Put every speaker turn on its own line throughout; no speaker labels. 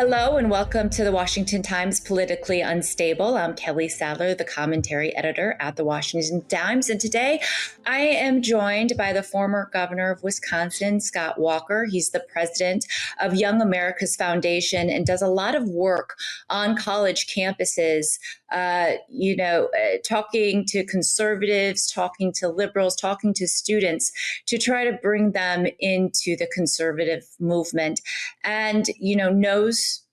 Hello and welcome to the Washington Times Politically Unstable. I'm Kelly Sadler, the commentary editor at the Washington Times. And today I am joined by the former governor of Wisconsin, Scott Walker. He's the president of Young America's Foundation and does a lot of work on college campuses, talking to conservatives, talking to liberals, talking to students to try to bring them into the conservative movement. And,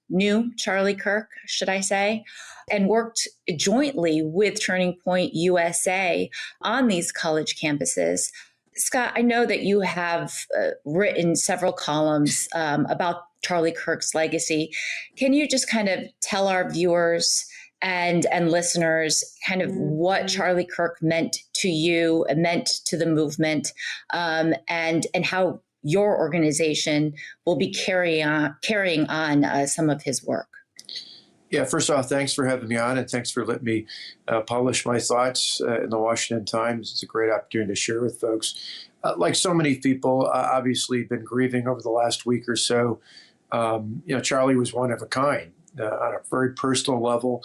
knew Charlie Kirk, should I say, and worked jointly with Turning Point USA on these college campuses. Scott, I know that you have written several columns about Charlie Kirk's legacy. Can you just kind of tell our viewers and listeners kind of what Charlie Kirk meant to you, meant to the movement, and how your organization will be carrying on some of his work?
Yeah, first off, thanks for having me on, and thanks for letting me publish my thoughts in the Washington Times. It's a great opportunity to share with folks. Like so many people, obviously been grieving over the last week or so. Charlie was one of a kind. On a very personal level,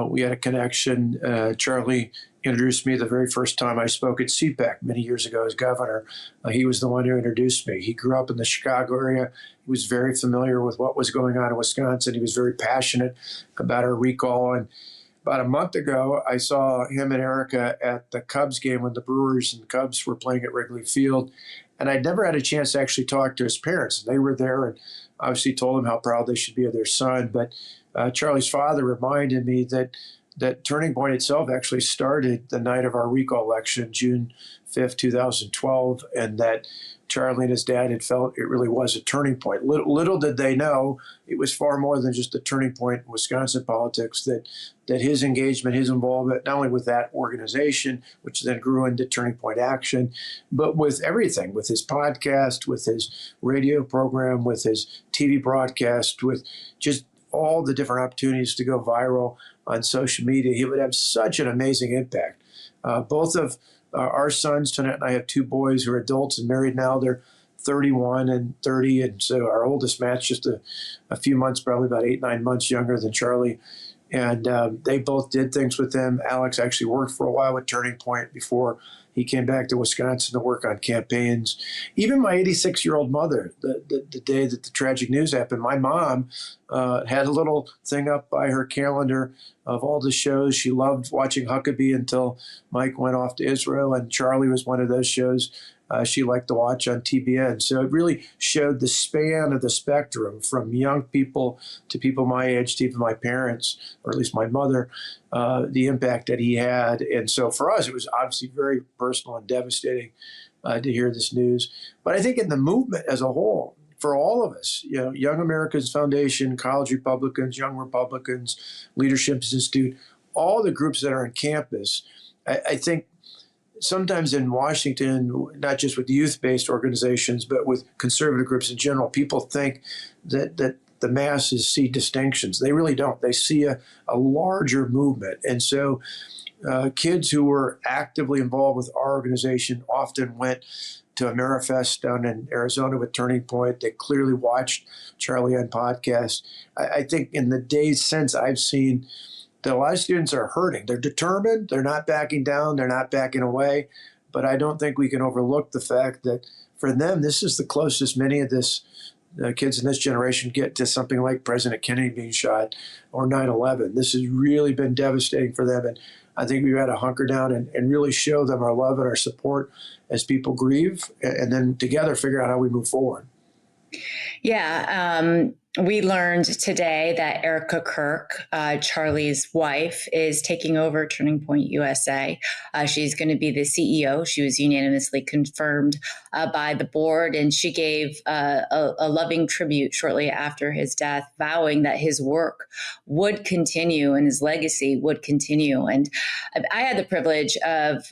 we had a connection. Charlie introduced me the very first time I spoke at CPAC many years ago as governor. He was the one who introduced me. He grew up in the Chicago area. He was very familiar with what was going on in Wisconsin. He was very passionate about our recall. And about a month ago, I saw him and Erica at the Cubs game when the Brewers and Cubs were playing at Wrigley Field. And I'd never had a chance to actually talk to his parents. They were there and obviously told them how proud they should be of their son. But Charlie's father reminded me that Turning Point itself actually started the night of our recall election, June 5th, 2012, and that Charlie and his dad had felt it really was a turning point. Little did they know it was far more than just a turning point in Wisconsin politics, that his engagement, his involvement, not only with that organization, which then grew into Turning Point Action, but with everything, with his podcast, with his radio program, with his TV broadcast, with just all the different opportunities to go viral on social media. He would have such an amazing impact. Both of our sons, Tonette and I, have two boys who are adults and married now. They're 31 and 30. And so our oldest, Matt's just a few months, probably about 8-9 months younger than Charlie. And they both did things with him. Alex actually worked for a while with Turning Point before he came back to Wisconsin to work on campaigns. Even my 86-year-old mother, the day that the tragic news happened, my mom had a little thing up by her calendar of all the shows. She loved watching Huckabee until Mike went off to Israel, and Charlie was one of those shows she liked to watch on TBN. So it really showed the span of the spectrum from young people to people my age to even my parents, or at least my mother, the impact that he had. And so for us, it was obviously very personal and devastating to hear this news. But I think in the movement as a whole, for all of us, Young America's Foundation, College Republicans, Young Republicans, Leadership Institute, all the groups that are on campus, I think sometimes in Washington, not just with youth-based organizations, but with conservative groups in general, people think that the masses see distinctions. They really don't. They see a larger movement. And so kids who were actively involved with our organization often went to AmeriFest down in Arizona with Turning Point. They clearly watched Charlie on podcasts. I think in the days since, I've seen that a lot of students are hurting. They're determined. They're not backing down. They're not backing away. But I don't think we can overlook the fact that for them, this is the closest many of this kids in this generation get to something like President Kennedy being shot or 9/11. This has really been devastating for them. And I think we've got to hunker down and really show them our love and our support as people grieve, and then together figure out how we move forward.
Yeah. We learned today that Erica Kirk, Charlie's wife, is taking over Turning Point USA. She's going to be the CEO. She was unanimously confirmed by the board, and she gave a loving tribute shortly after his death, vowing that his work would continue and his legacy would continue. And I had the privilege of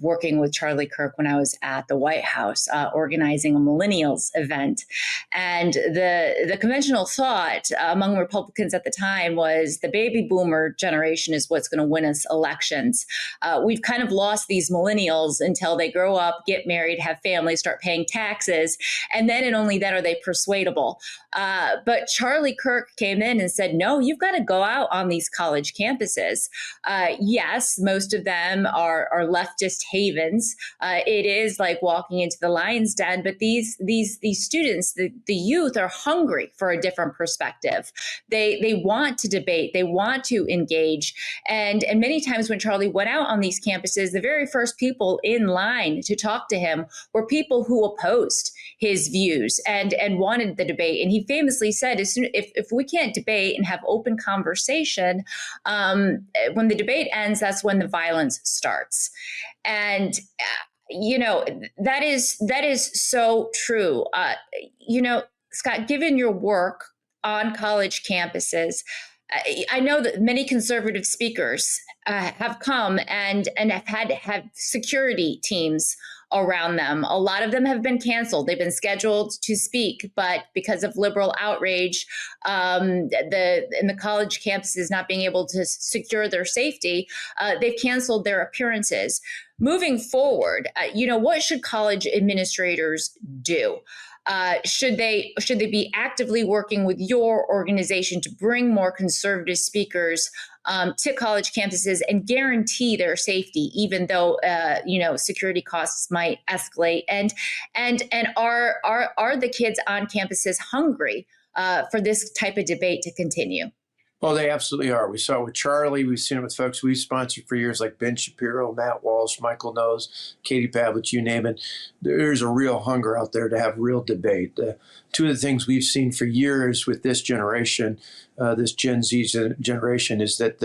working with Charlie Kirk when I was at the White House, organizing a millennials event. And the conventional thought among Republicans at the time was the baby boomer generation is what's going to win us elections. We've kind of lost these millennials until they grow up, get married, have families, start paying taxes, and then and only then are they persuadable. But Charlie Kirk came in and said, no, you've got to go out on these college campuses. Yes, most of them are leftist havens. It is like walking into the lion's den, but these students, the youth, are hungry for a different perspective. They want to debate, they want to engage, and many times when Charlie went out on these campuses, the very first people in line to talk to him were people who opposed his views and wanted the debate. And he famously said, if we can't debate and have open conversation, when the debate ends, that's when the violence starts. And that is so true. Scott, given your work on college campuses, I know that many conservative speakers have come and have security teams around them. A lot of them have been canceled. They've been scheduled to speak, but because of liberal outrage, in the college campuses not being able to secure their safety, they've canceled their appearances. Moving forward, what should college administrators do? Should they be actively working with your organization to bring more conservative speakers to college campuses and guarantee their safety, even though security costs might escalate? And are the kids on campuses hungry for this type of debate to continue?
Well, they absolutely are. We saw it with Charlie. We've seen it with folks we've sponsored for years, like Ben Shapiro, Matt Walsh, Michael Knowles, Katie Pavlich, you name it. There's a real hunger out there to have real debate. Two of the things we've seen for years with this generation, this Gen Z generation, is that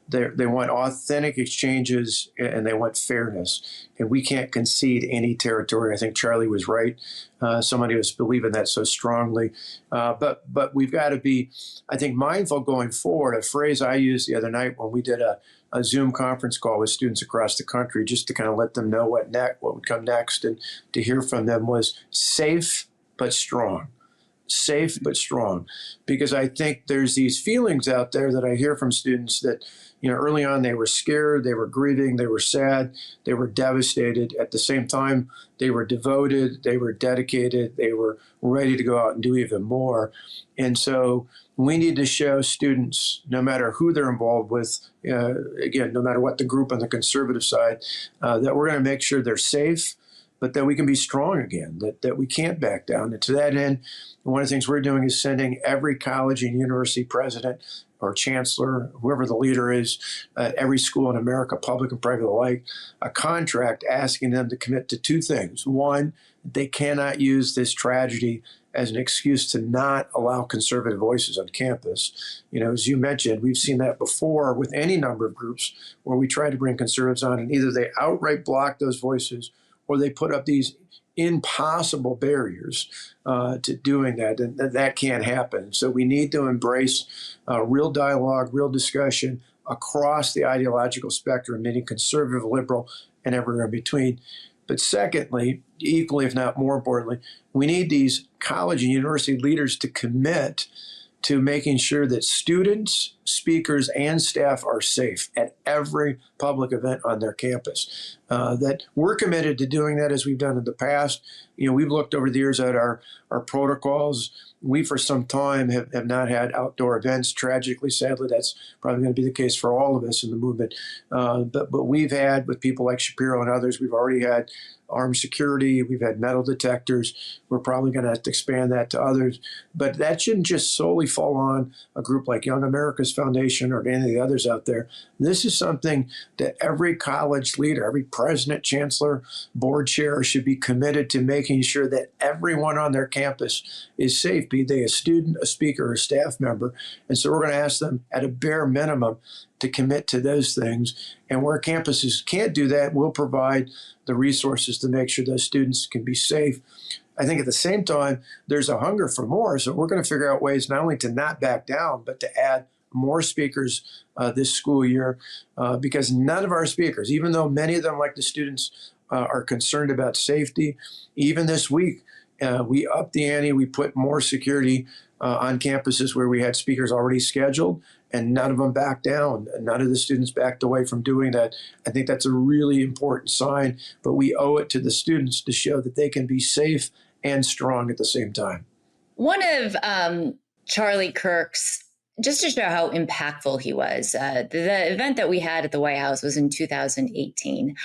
they want authentic exchanges and they want fairness. And we can't concede any territory. I think Charlie was right. Somebody was believing that so strongly. But we've got to be, I think, mindful going forward. A phrase I used the other night when we did a Zoom conference call with students across the country, just to kind of let them know what would come next, and to hear from them, was safe but strong. Safe but strong, because I think there's these feelings out there that I hear from students that, early on they were scared, they were grieving, they were sad, they were devastated. At the same time, they were devoted, they were dedicated, they were ready to go out and do even more. And so we need to show students, no matter who they're involved with, again, no matter what the group on the conservative side, that we're going to make sure they're safe, but that we can be strong again, that we can't back down. And to that end, one of the things we're doing is sending every college and university president or chancellor, whoever the leader is, every school in America, public and private alike, a contract asking them to commit to two things. One, they cannot use this tragedy as an excuse to not allow conservative voices on campus. As you mentioned, we've seen that before with any number of groups where we try to bring conservatives on, and either they outright block those voices or they put up these impossible barriers to doing that, and that can't happen. So we need to embrace real dialogue, real discussion across the ideological spectrum, meaning conservative, liberal, and everywhere in between. But secondly, equally if not more importantly, we need these college and university leaders to commit to making sure that students, speakers, and staff are safe at every public event on their campus. That we're committed to doing that as we've done in the past. We've looked over the years at our protocols. We, for some time, have not had outdoor events. Tragically, sadly, that's probably going to be the case for all of us in the movement. But we've had, with people like Shapiro and others, we've already had armed security, we've had metal detectors. We're probably going to have to expand that to others. But that shouldn't just solely fall on a group like Young America's Foundation or any of the others out there. This is something that every college leader, every president, chancellor, board chair should be committed to making sure that everyone on their campus is safe, be they a student, a speaker, or a staff member. And so we're going to ask them at a bare minimum to commit to those things. And where campuses can't do that, we'll provide the resources to make sure those students can be safe. I think at the same time, there's a hunger for more. So we're going to figure out ways not only to not back down, but to add more speakers this school year, because none of our speakers, even though many of them, like the students, are concerned about safety, even this week, we upped the ante. We put more security on campuses where we had speakers already scheduled, and none of them backed down. None of the students backed away from doing that. I think that's a really important sign, but we owe it to the students to show that they can be safe and strong at the same time.
One of Charlie Kirk's, just to show how impactful he was, the event that we had at the White House was in 2018.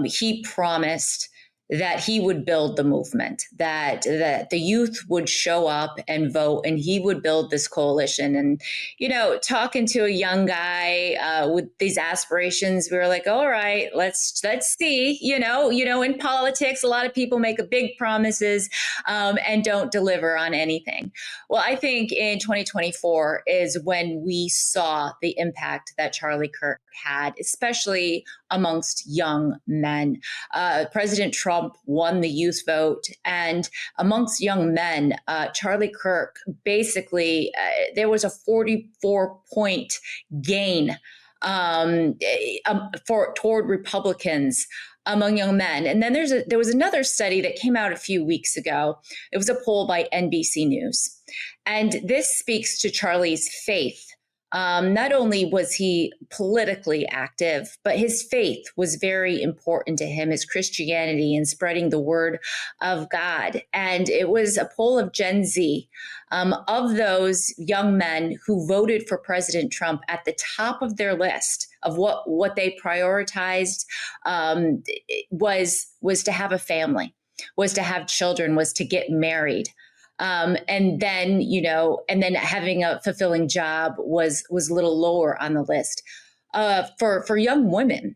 He promised that he would build the movement, that the youth would show up and vote, and he would build this coalition. And, talking to a young guy with these aspirations, we were like, all right, let's see. In politics, a lot of people make big promises and don't deliver on anything. Well, I think in 2024 is when we saw the impact that Charlie Kirk had, especially amongst young men. President Trump won the youth vote, and amongst young men, Charlie Kirk basically, there was a 44-point gain toward Republicans among young men. And then there was another study that came out a few weeks ago. It was a poll by NBC News, and this speaks to Charlie's faith. Not only was he politically active, but his faith was very important to him, his Christianity and spreading the word of God. And it was a poll of Gen Z. Of those young men who voted for President Trump, at the top of their list of what they prioritized was to have a family, was to have children, was to get married. And then having a fulfilling job was a little lower on the list. For young women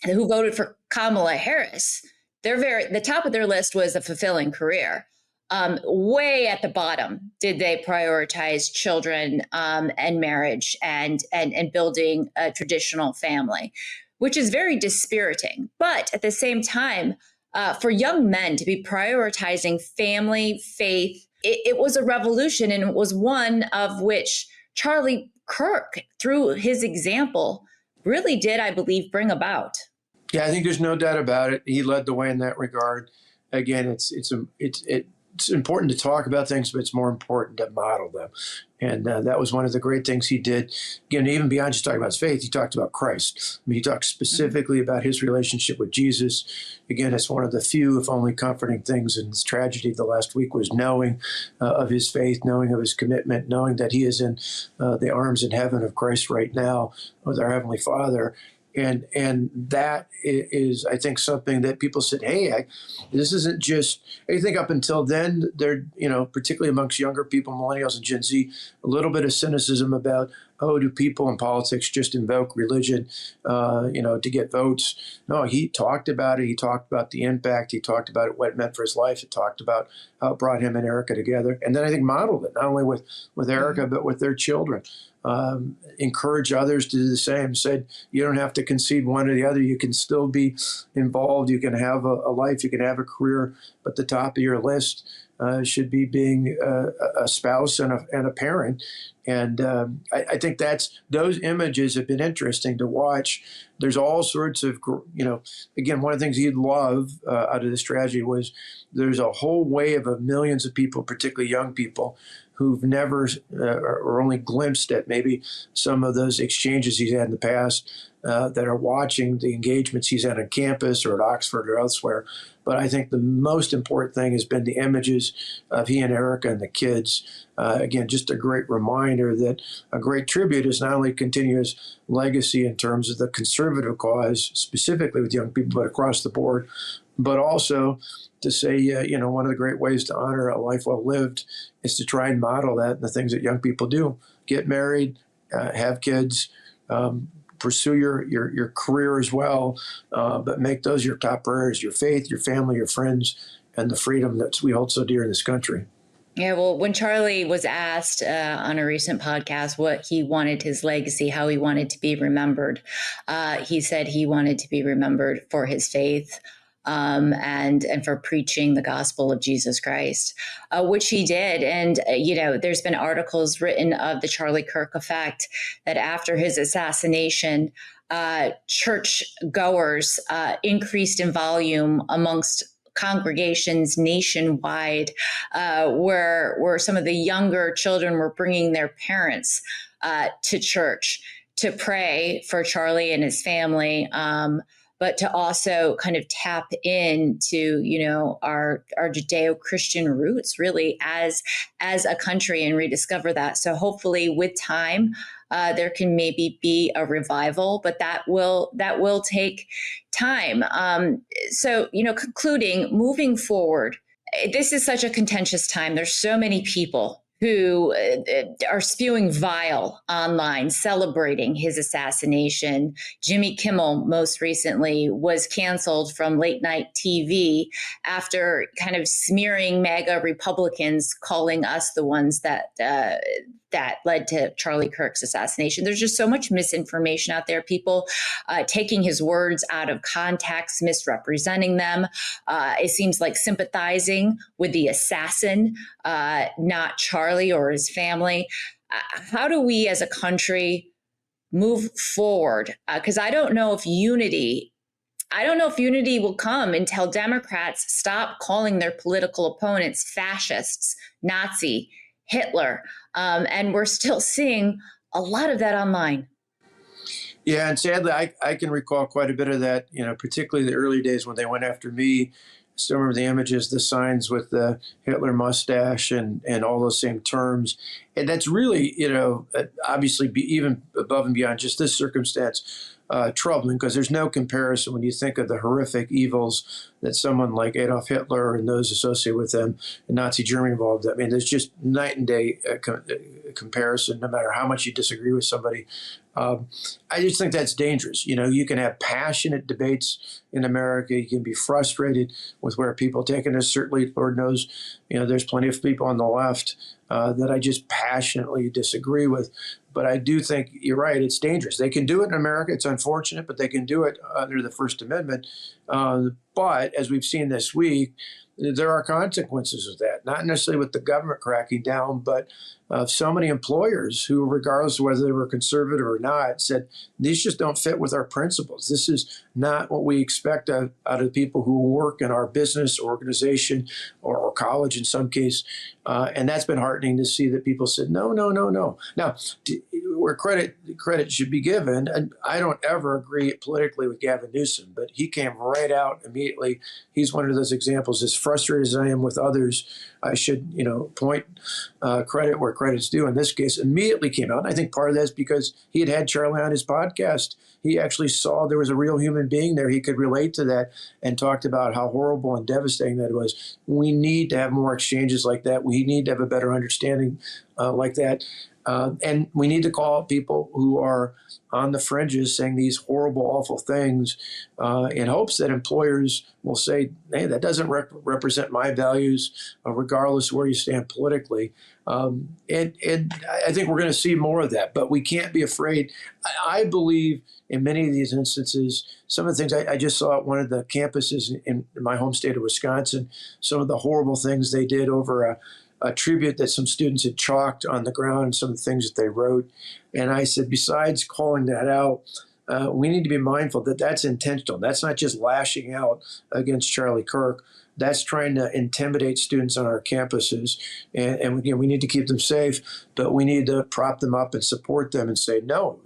who voted for Kamala Harris, the top of their list was a fulfilling career. Way at the bottom did they prioritize children and marriage and building a traditional family, which is very dispiriting. But at the same time, for young men to be prioritizing family, faith, it was a revolution, and it was one of which Charlie Kirk, through his example, really did, I believe, bring about.
Yeah, I think there's no doubt about it. He led the way in that regard. Again, it's important to talk about things, but it's more important to model them. And that was one of the great things he did. Again, even beyond just talking about his faith, he talked about Christ. I mean, he talked specifically about his relationship with Jesus. Again, it's one of the few, if only, comforting things in this tragedy the last week was knowing of his faith, knowing of his commitment, knowing that he is in the arms in heaven of Christ right now with our Heavenly Father. And that is, I think, something that people said, hey, this isn't just, I think up until then, there, particularly amongst younger people, millennials and Gen Z, a little bit of cynicism about, do people in politics just invoke religion, to get votes? No, he talked about it. He talked about the impact. He talked about what it meant for his life. He talked about how it brought him and Erica together. And then I think modeled it, not only with Erica, but with their children. Encourage others to do the same. Said you don't have to concede one or the other. You can still be involved. You can have a life. You can have a career. But the top of your list should be being a spouse and a parent. And I think those images have been interesting to watch. There's all sorts of, again, one of the things he'd love out of this tragedy was there's a whole wave of millions of people, particularly young people, who've never or only glimpsed at maybe some of those exchanges he's had in the past, that are watching the engagements he's had on campus or at Oxford or elsewhere. But I think the most important thing has been the images of he and Erica and the kids. Again, just a great reminder that a great tribute is not only continue his legacy in terms of the conservative cause, specifically with young people, but across the board, but also to say, one of the great ways to honor a life well lived is to try and model that in the things that young people do. Get married, have kids, pursue your career as well, but make those your top priorities, your faith, your family, your friends, and the freedom that we hold so dear in this country.
Yeah, well, when Charlie was asked on a recent podcast what he wanted his legacy, how he wanted to be remembered, he said he wanted to be remembered for his faith, and for preaching the gospel of Jesus Christ, which he did. And, there's been articles written of the Charlie Kirk effect, that after his assassination, church goers increased in volume amongst congregations nationwide, where some of the younger children were bringing their parents to church to pray for Charlie and his family, but to also kind of tap into, our Judeo-Christian roots, really, as a country, and rediscover that. So hopefully, with time, there can maybe be a revival, but that will take time. So, concluding, moving forward, this is such a contentious time. There's so many people who are spewing vile online, celebrating his assassination. Jimmy Kimmel, most recently, was canceled from late night TV after kind of smearing MAGA Republicans, calling us the ones that led to Charlie Kirk's assassination. There's just so much misinformation out there. People taking his words out of context, misrepresenting them. It seems like sympathizing with the assassin, not Charlie or his family. How do we as a country move forward? Because I don't know if unity will come until Democrats stop calling their political opponents fascists, Nazi, Hitler. And we're still seeing a lot of that online.
Yeah, and sadly, I can recall quite a bit of that, particularly the early days when they went after me. Still remember the images, the signs with the Hitler mustache and all those same terms. And that's really, obviously even above and beyond just this circumstance, troubling, because there's no comparison when you think of the horrific evils that someone like Adolf Hitler and those associated with them in Nazi Germany involved. I mean, there's just night and day comparison, no matter how much you disagree with somebody. I just think that's dangerous. You can have passionate debates in America. You can be frustrated with where people take it. And certainly, Lord knows, there's plenty of people on the left that I just passionately disagree with. But I do think you're right. It's dangerous. They can do it in America. It's unfortunate, but they can do it under the First Amendment. But as we've seen this week, there are consequences of that, not necessarily with the government cracking down, but so many employers who, regardless of whether they were conservative or not, said, these just don't fit with our principles. This is not what we expect out of people who work in our business, organization, or college in some case. And that's been heartening to see that people said, no. Now, where credit should be given, and I don't ever agree politically with Gavin Newsom, but he came right out immediately. He's one of those examples. As frustrated as I am with others, I should, point credit where credit's due. In this case, immediately came out. And I think part of that is because he had Charlie on his podcast. He actually saw there was a real human being there. He could relate to that and talked about how horrible and devastating that was. We need to have more exchanges like that. We need to have a better understanding like that. And we need to call out people who are on the fringes saying these horrible, awful things in hopes that employers will say, hey, that doesn't represent my values, regardless of where you stand politically. And I think we're going to see more of that, but we can't be afraid. I believe in many of these instances, some of the things I just saw at one of the campuses in my home state of Wisconsin, some of the horrible things they did over a tribute that some students had chalked on the ground, some of the things that they wrote. And I said, besides calling that out, we need to be mindful that that's intentional. That's not just lashing out against Charlie Kirk. That's trying to intimidate students on our campuses. And again, we need to keep them safe, but we need to prop them up and support them and say, no,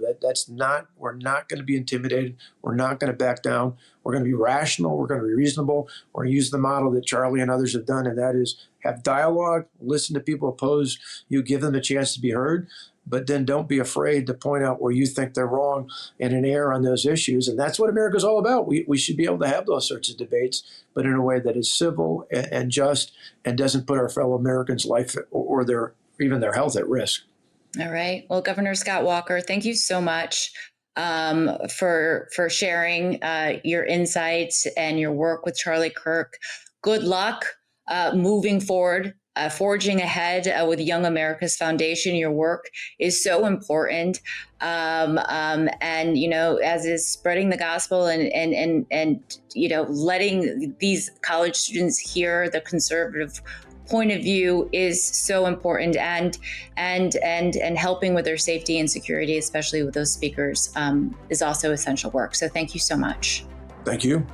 we're not going to be intimidated. We're not going to back down. We're going to be rational. We're going to be reasonable. We're going to use the model that Charlie and others have done, and that is have dialogue, listen to people oppose you, give them a chance to be heard, but then don't be afraid to point out where you think they're wrong and an error on those issues. And that's what America's all about. We should be able to have those sorts of debates, but in a way that is civil and just and doesn't put our fellow Americans' life or even their health at risk.
All right. Well, Governor Scott Walker, thank you so much for sharing your insights and your work with Charlie Kirk. Good luck moving forward, forging ahead with Young America's Foundation. Your work is so important. And, as is spreading the gospel and letting these college students hear the conservative point of view is so important, and helping with their safety and security, especially with those speakers, is also essential work. So thank you so much.
Thank you.